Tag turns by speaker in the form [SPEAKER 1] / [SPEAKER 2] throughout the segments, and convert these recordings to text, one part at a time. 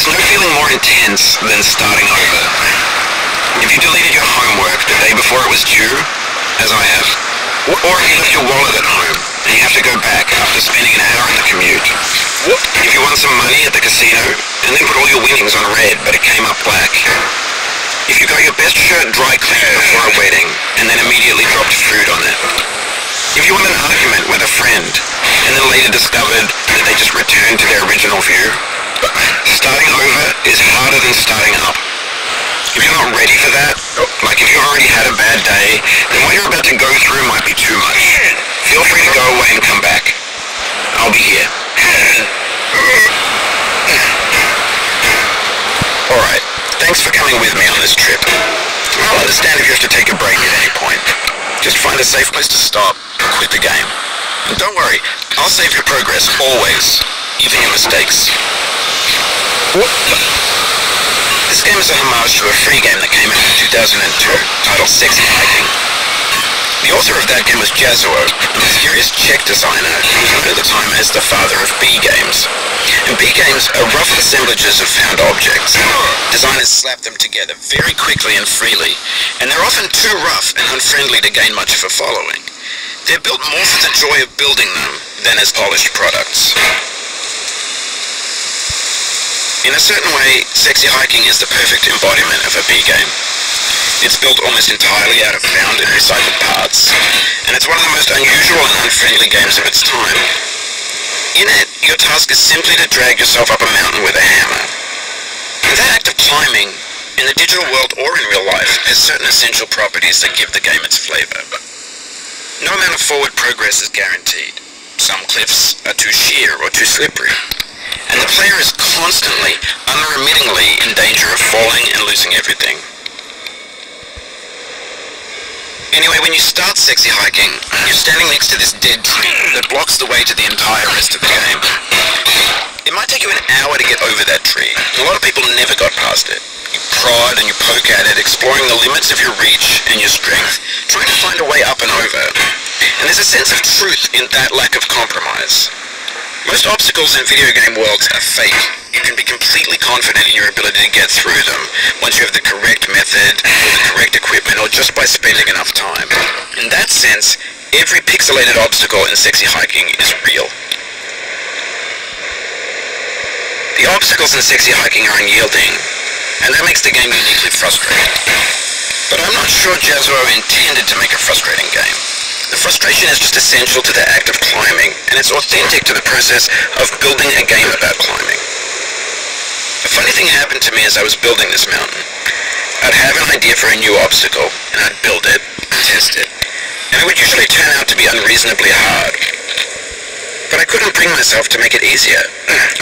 [SPEAKER 1] There's no feeling more intense than starting over. If you deleted your homework the day before it was due, as I have, or if you left your wallet at home and you have to go back after spending an hour in the commute. If you won some money at the casino and then put all your winnings on red but it came up black. If you got your best shirt dry cleaned before a wedding and then immediately dropped food on it. If you won an argument with a friend and then later discovered that they just returned to their original view. Starting over is harder than starting up. If you're not ready for that, like if you already had a bad day, then what you're about to go through might be too much. Feel free to go away and come back. I'll be here. Alright, thanks for coming with me on this trip. I'll understand if you have to take a break at any point. Just find a safe place to stop and quit the game. And don't worry, I'll save your progress, always. Even your mistakes. This game is a homage to a free game that came out in 2002, titled Sexy Hiking. The author of that game was Jazuo, a mysterious Czech designer who was known at the time as the father of B games. And B games are rough assemblages of found objects. Designers slap them together very quickly and freely, and they're often too rough and unfriendly to gain much of a following. They're built more for the joy of building them than as polished products. In a certain way, Sexy Hiking is the perfect embodiment of a B game. It's built almost entirely out of found and recycled parts, and it's one of the most unusual and unfriendly games of its time. In it, your task is simply to drag yourself up a mountain with a hammer. And that act of climbing, in the digital world or in real life, has certain essential properties that give the game its flavor. No amount of forward progress is guaranteed. Some cliffs are too sheer or too slippery. And the player is constantly, unremittingly in danger of falling and losing everything. Anyway, when you start Sexy Hiking, you're standing next to this dead tree that blocks the way to the entire rest of the game. It might take you an hour to get over that tree, and a lot of people never got past it. You prod and you poke at it, exploring the limits of your reach and your strength, trying to find a way up and over. And there's a sense of truth in that lack of compromise. Most obstacles in video game worlds are fake. You can be completely confident in your ability to get through them once you have the correct method, or the correct equipment, or just by spending enough time. In that sense, every pixelated obstacle in Sexy Hiking is real. The obstacles in Sexy Hiking are unyielding, and that makes the game uniquely frustrating. But I'm not sure Jazuo intended to make a frustrating game. The frustration is just essential to the act of climbing, and it's authentic to the process of building a game about climbing. A funny thing happened to me as I was building this mountain. I'd have an idea for a new obstacle, and I'd build it, test it, and it would usually turn out to be unreasonably hard. But I couldn't bring myself to make it easier.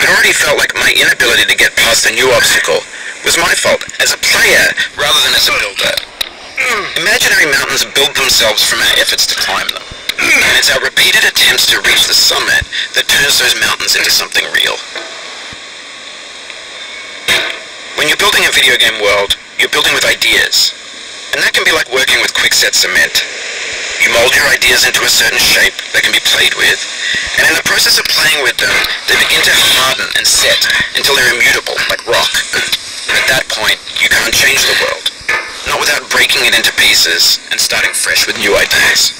[SPEAKER 1] I already felt like my inability to get past a new obstacle was my fault as a player rather than as a builder. Imaginary mountains build themselves from our efforts to climb them, and it's our repeated attempts to reach the summit that turns those mountains into something real. When you're building a video game world, you're building with ideas, and that can be like working with quickset cement. You mold your ideas into a certain shape that can be played with, and in the process of playing with them, they begin to harden and set until they're immutable, like rock. At that point, you can't change the world. Not without breaking it into pieces and starting fresh with new ideas.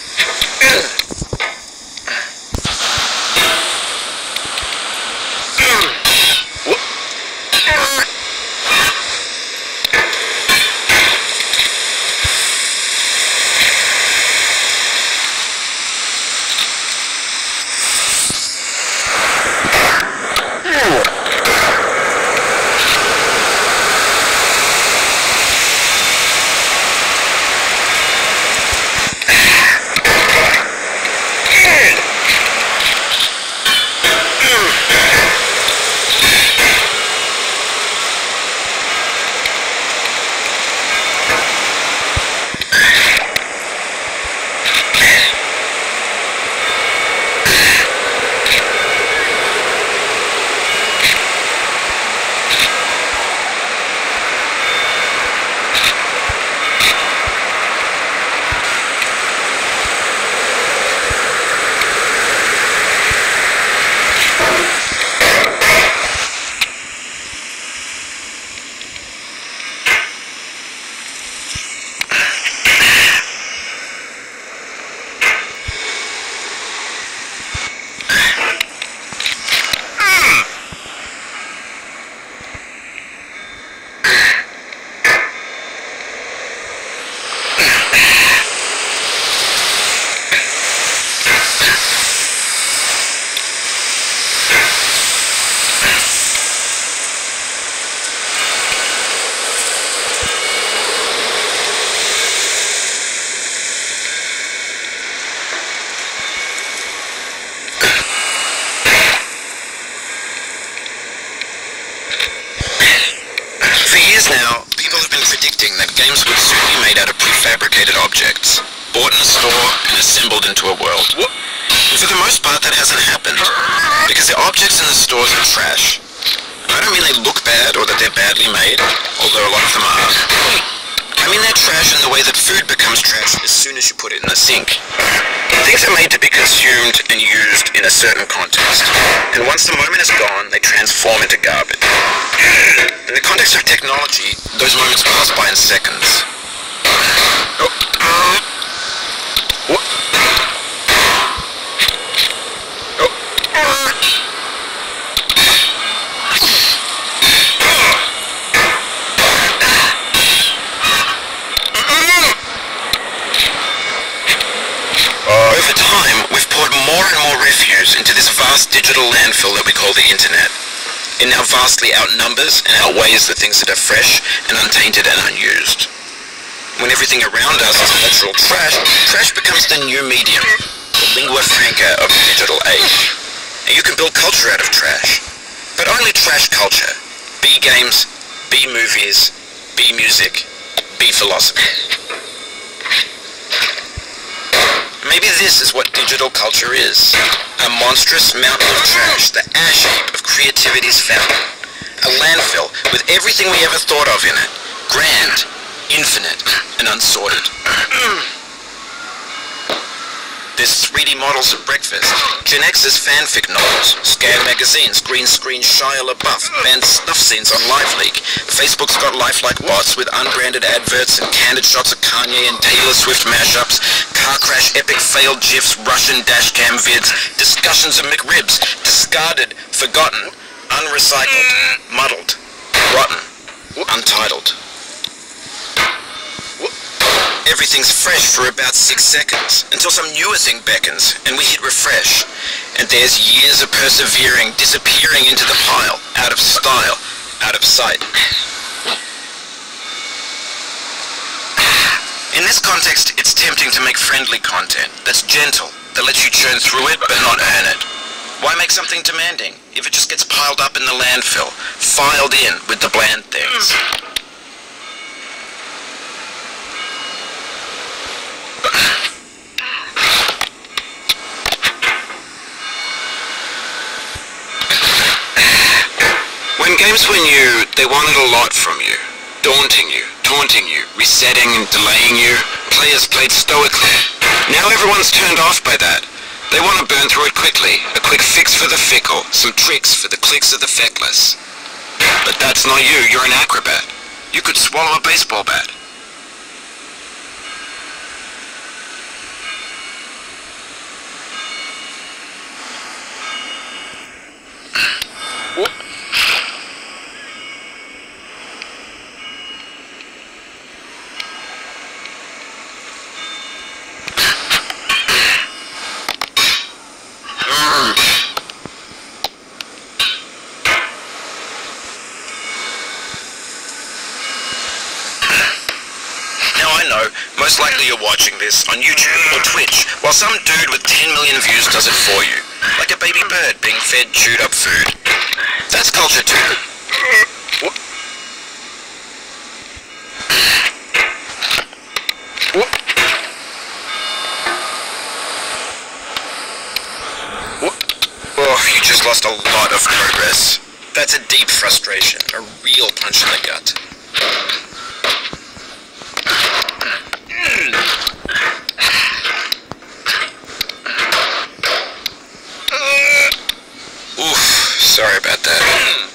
[SPEAKER 1] prefabricated objects, bought in a store and assembled into a world. And for the most part, that hasn't happened, because the objects in the stores are trash. And I don't mean they look bad or that they're badly made, although a lot of them are. I mean they're trash in the way that food becomes trash as soon as you put it in the sink. Things are made to be consumed and used in a certain context, and once the moment is gone, they transform into garbage. In the context of technology, those moments pass by in seconds. Over time, we've poured more and more refuse into this vast digital landfill that we call the internet. It now vastly outnumbers and outweighs the things that are fresh and untainted and unused. When everything around us is literal trash, trash becomes the new medium, the lingua franca of the digital age. And you can build culture out of trash. But only trash culture. B games, B movies, B music, B philosophy. Maybe this is what digital culture is. A monstrous mountain of trash, the ash heap of creativity's fountain. A landfill with everything we ever thought of in it. Grand, infinite, and unsorted. There's 3D models of breakfast, Gen X's fanfic novels, scam magazines, green screen Shia LaBeouf, banned snuff scenes on LiveLeak. Facebook's got lifelike lots with unbranded adverts and candid shots of Kanye and Taylor Swift mashups, car crash epic failed GIFs, Russian dashcam vids, discussions of McRibs, discarded, forgotten, unrecycled, muddled, rotten, untitled. Everything's fresh for about 6 seconds, until some newer thing beckons, and we hit refresh. And there's years of persevering, disappearing into the pile, out of style, out of sight. In this context, it's tempting to make friendly content that's gentle, that lets you churn through it but not earn it. Why make something demanding if it just gets piled up in the landfill, filed in with the bland things? When games were new, they wanted a lot from you. Daunting you, taunting you, resetting and delaying you. Players played stoically. Now everyone's turned off by that. They want to burn through it quickly. A quick fix for the fickle. Some tricks for the clicks of the feckless. But that's not you. You're an acrobat. You could swallow a baseball bat. Most likely you're watching this on YouTube or Twitch, while some dude with 10 million views does it for you. Like a baby bird being fed chewed up food. That's culture too. Oh, you just lost a lot of progress. That's a deep frustration, a real punch in the gut. Oof, sorry about that.